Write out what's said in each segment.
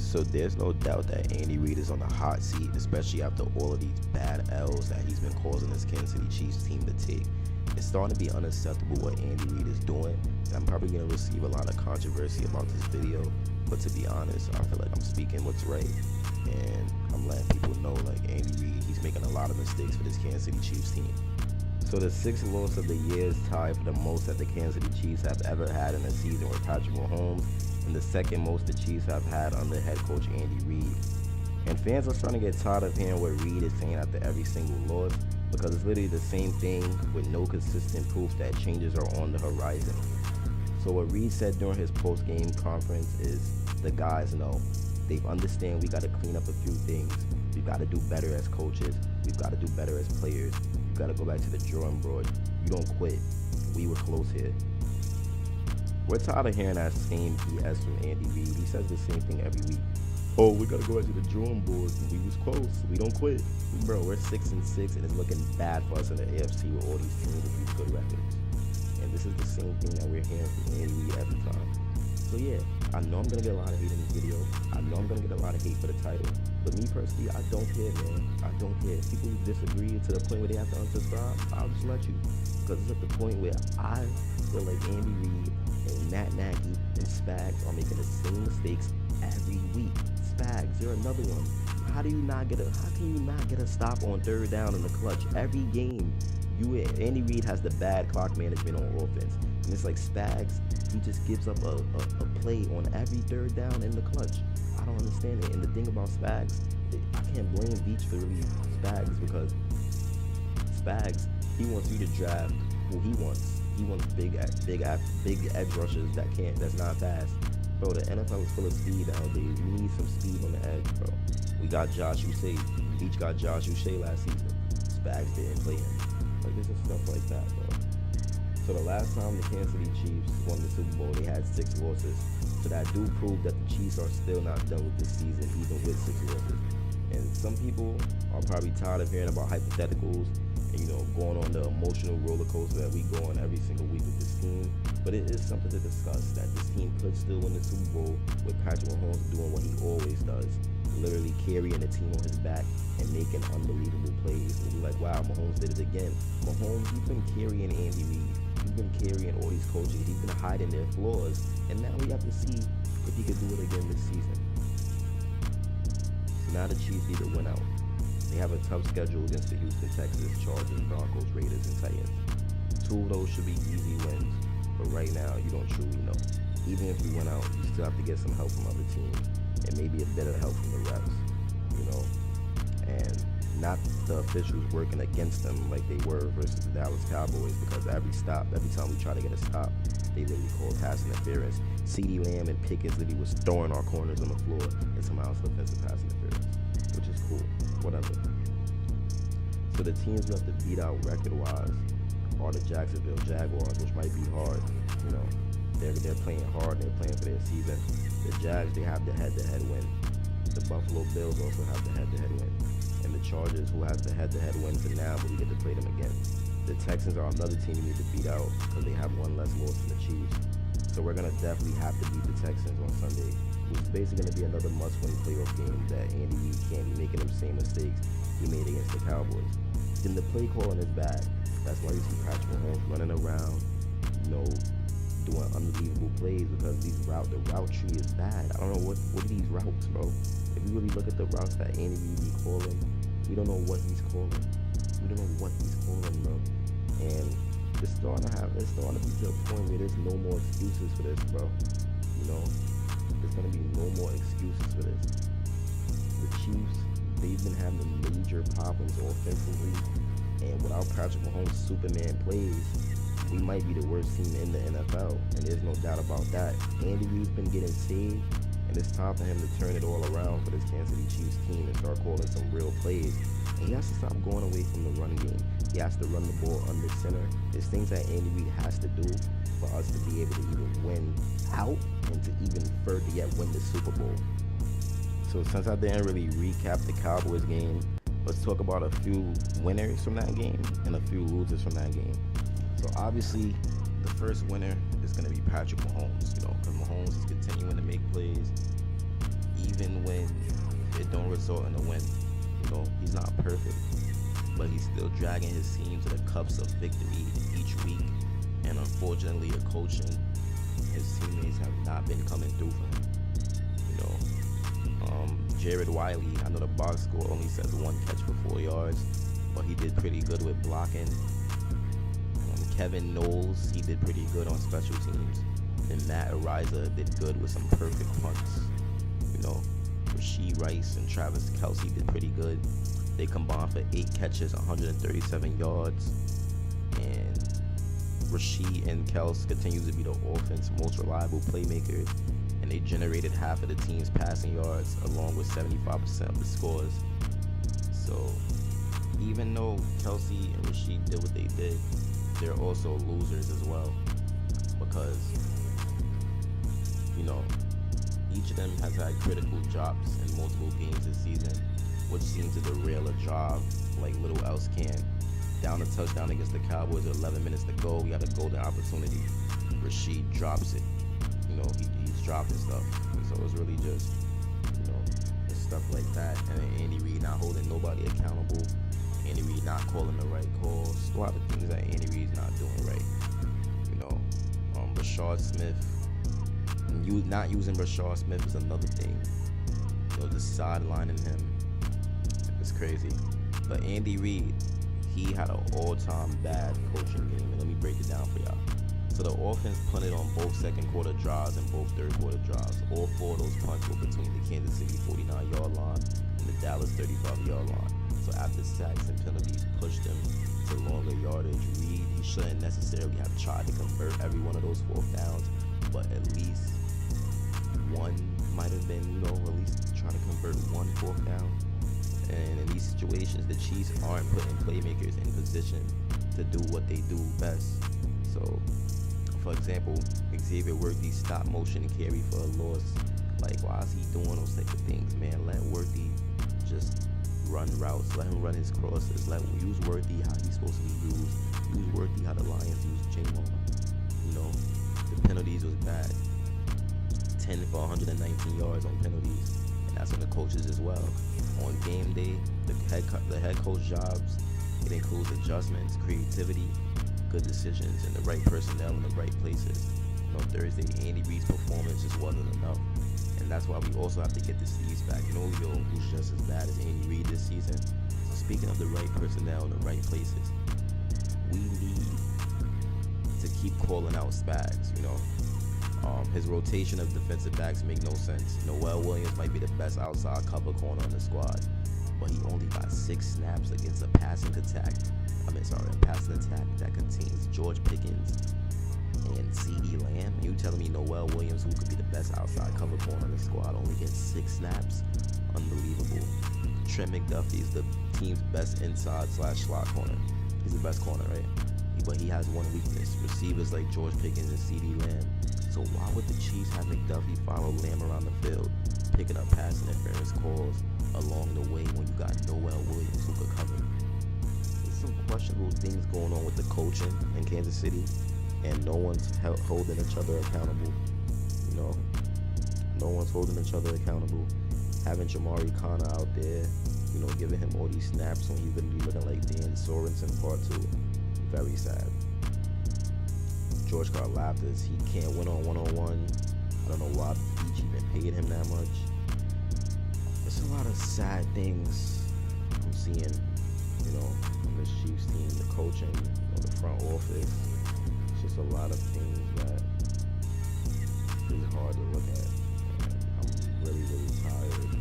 So there's no doubt that Andy Reid is on the hot seat, especially after all of these bad L's that he's been causing this Kansas City Chiefs team to take. It's starting to be unacceptable what Andy Reid is doing, and I'm probably going to receive a lot of controversy about this video, but to be honest, I feel like I'm speaking what's right, and I'm letting people know, like, Andy Reid, he's making a lot of mistakes for this Kansas City Chiefs team. So the sixth loss of the year is tied for the most that the Kansas City Chiefs have ever had in a season with Patrick Mahomes, and the second most the Chiefs have had under head coach Andy Reid. And fans are starting to get tired of hearing what Reid is saying after every single loss, because it's literally the same thing with no consistent proof that changes are on the horizon. So what Reid said during his post-game conference is, the guys know. They understand we got to clean up a few things. We've got to do better as coaches. We've got to do better as players. We've got to go back to the drawing board. You don't quit. We were close here. We're tired of hearing that same BS from Andy Reid. He says the same thing every week. Oh, we got to go back to the drawing board. We was close. We don't quit. Bro, we're 6-6, and it's looking bad for us in the AFC with all these teams with these good records. And this is the same thing that we're hearing from Andy Reid every time. So yeah, I know I'm going to get a lot of hate in this video. I know I'm going to get a lot of hate for the title. But me personally, I don't care, man. I don't care. If people disagree to the point where they have to unsubscribe, I'll just let you. Because it's at the point where I feel like Andy Reid and Matt Nagy and Spags are making the same mistakes every week. Spags, you're another one. How can you not get a stop on third down in the clutch? Every game, Andy Reid has the bad clock management on offense. And it's like Spags, he just gives up a play on every third down in the clutch. I don't understand it. And the thing about Spags, I can't blame Beach for really Spags, because Spags, he wants you to draft who he wants. He wants big edge rushers that's not fast. Bro, the NFL is full of speed nowadays. We need some speed on the edge, bro. We got Josh Uche. Beach got Josh Uche last season. Spags didn't play him. Like, this is stuff like that, bro. So the last time the Kansas City Chiefs won the Super Bowl, they had 6 losses. So that do prove that the Chiefs are still not done with this season, even with 6 losses. And some people are probably tired of hearing about hypotheticals and, going on the emotional roller coaster that we go on every single week with this team. But it is something to discuss, that this team could still win the Super Bowl with Patrick Mahomes doing what he always does, literally carrying the team on his back and making unbelievable plays. We'll be like, wow, Mahomes did it again. Mahomes, he's been carrying Andy Reid. He's been carrying all these coaches. He's been hiding their flaws. And now we have to see if he could do it again this season. So now the Chiefs need to win out. They have a tough schedule against the Houston Texans, Chargers, Broncos, Raiders, and Titans. 2 of those should be easy wins. But right now, you don't truly know. Even if you went out, you still have to get some help from other teams. And maybe a bit of help from the refs, and not the officials working against them like they were versus the Dallas Cowboys, because every time we try to get a stop, they literally call pass interference. CeeDee Lamb and Pickens literally was throwing our corners on the floor, and somehow it's offensive pass interference, which is cool, whatever. So the teams we have to beat out record-wise are the Jacksonville Jaguars, which might be hard. They're playing hard, they're playing for their season. The Jags, they have the head-to-head win. The Buffalo Bills also have the head-to-head win. And the Chargers, who has the head-to-head win for now, but we get to play them again. The Texans are another team we need to beat out, because they have one less loss than the Chiefs. So we're going to definitely have to beat the Texans on Sunday, which is basically going to be another must-win playoff game that Andy Reid can't be making them same mistakes he made against the Cowboys. Then the play calling is bad. That's why you see Patrick Mahomes running around, doing unbelievable plays, because the route tree is bad. I don't know what are these routes, bro. If you really look at the routes that Andy Reid be calling, we don't know what he's calling. Bro. And it's starting to be to a point where there's no more excuses for this, bro. There's gonna be no more excuses for this. The Chiefs, they've been having major problems offensively, and without Patrick Mahomes' Superman plays, we might be the worst team in the NFL, and there's no doubt about that. Andy Reid's been getting saved, and it's time for him to turn it all around for this Kansas City Chiefs team and start calling some real plays. And he has to stop going away from the run game. He has to run the ball under center. There's things that Andy Reid has to do for us to be able to even win out and to even further yet win the Super Bowl. So since I didn't really recap the Cowboys game, let's talk about a few winners from that game and a few losers from that game. So obviously, the first winner is going to be Patrick Mahomes, because Mahomes is continuing to make plays. even when it don't result in a win. He's not perfect, but he's still dragging his team to the cups of victory each week. And unfortunately, the coaching, his teammates have not been coming through for him. Jared Wiley, I know the box score only says 1 catch for 4 yards, but he did pretty good with blocking. Kevin Knowles, he did pretty good on special teams. And Matt Ariza did good with some perfect punts. Rasheed Rice and Travis Kelce did pretty good. They combined for 8 catches, 137 yards. And Rasheed and Kelce continue to be the offense's most reliable playmakers. And they generated half of the team's passing yards, along with 75% of the scores. So even though Kelce and Rasheed did what they did, they're also losers as well, because each of them has had critical drops in multiple games this season, which seems to derail a drive like little else can. Down a touchdown against the Cowboys with 11 minutes to go, we got a golden opportunity. Rasheed drops it. He's dropping stuff. And so it's really just stuff like that. And then Andy Reid not holding nobody accountable. Andy Reid not calling the right calls. A lot of things that Andy Reid's not doing right. Rashard Smith. Not using Rashard Smith is another thing. Just sidelining him. It's crazy. But Andy Reid, he had an all-time bad coaching game. And let me break it down for y'all. So the offense punted on both second quarter drives and both third quarter drives. All 4 of those punts were between the Kansas City 49-yard line and the Dallas 35-yard line. So after sacks and penalties pushed him to longer yardage, Reid, he shouldn't necessarily have tried to convert every one of those 4th downs, but at least one might have been, at least trying to convert 1 4th down. And in these situations, the Chiefs aren't putting playmakers in position to do what they do best. So, for example, Xavier Worthy stop motion carry for a loss. Like, why is he doing those type of things, man? Let Worthy just run routes. Let him run his crosses. Use Worthy how he's supposed to be used. Use Worthy how the Lions use J-Mo. The penalties was bad. 10 for 119 yards on penalties, and that's on the coaches as well. On game day, the head coach jobs, it includes adjustments, creativity, good decisions, and the right personnel in the right places. Thursday, Andy Reid's performance just wasn't enough, and that's why we also have to get the Steves back. Who's just as bad as Andy Reid this season. So speaking of the right personnel in the right places, we need to keep calling out Spags. His rotation of defensive backs make no sense. Noel Williams might be the best outside cover corner on the squad, but he only got 6 snaps against a passing attack that contains George Pickens and CD Lamb. And you telling me Noel Williams, who could be the best outside cover corner on the squad, only gets 6 snaps? Unbelievable. Trent McDuffie is the team's best inside/slot corner. He's the best corner, right? But he has one weakness: receivers like George Pickens and CD Lamb. So why would the Chiefs have McDuffie follow Lamb around the field, picking up pass interference calls along the way when you got Noel Williams who could cover? There's some questionable things going on with the coaching in Kansas City, and no one's holding each other accountable. No one's holding each other accountable. Having Jamari Connor out there, giving him all these snaps when he's going to be looking like Dan Sorensen Part 2. Very sad. George Karlaftis, he can't win on one-on-one. I don't know why Beach even paid him that much. There's a lot of sad things I'm seeing, on this Chiefs team, the coaching, the front office. It's just a lot of things that is hard to look at. And I'm really, really tired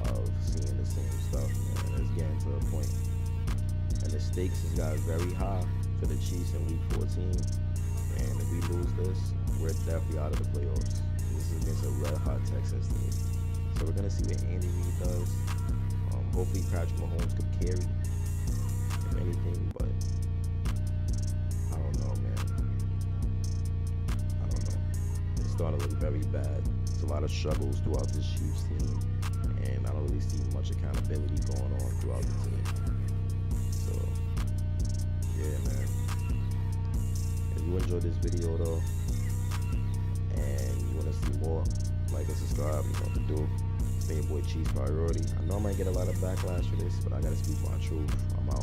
of seeing the same stuff, man. It's getting to a point. And the stakes has got very high for the Chiefs in Week 14. And if we lose this, we're definitely out of the playoffs. This is against a red-hot Texans team. So we're going to see what Andy Reid does. Hopefully Patrick Mahomes could carry, if anything, but I don't know, man. I don't know. It's starting to look very bad. There's a lot of struggles throughout this Chiefs team, and I don't really see much accountability going on throughout the team. So, yeah, man. If you enjoyed this video, though, and you want to see more, Like and subscribe. You know what to do. It's been your boy Chiefs Priority. I know I might get a lot of backlash for this, but I gotta speak my truth. I'm out.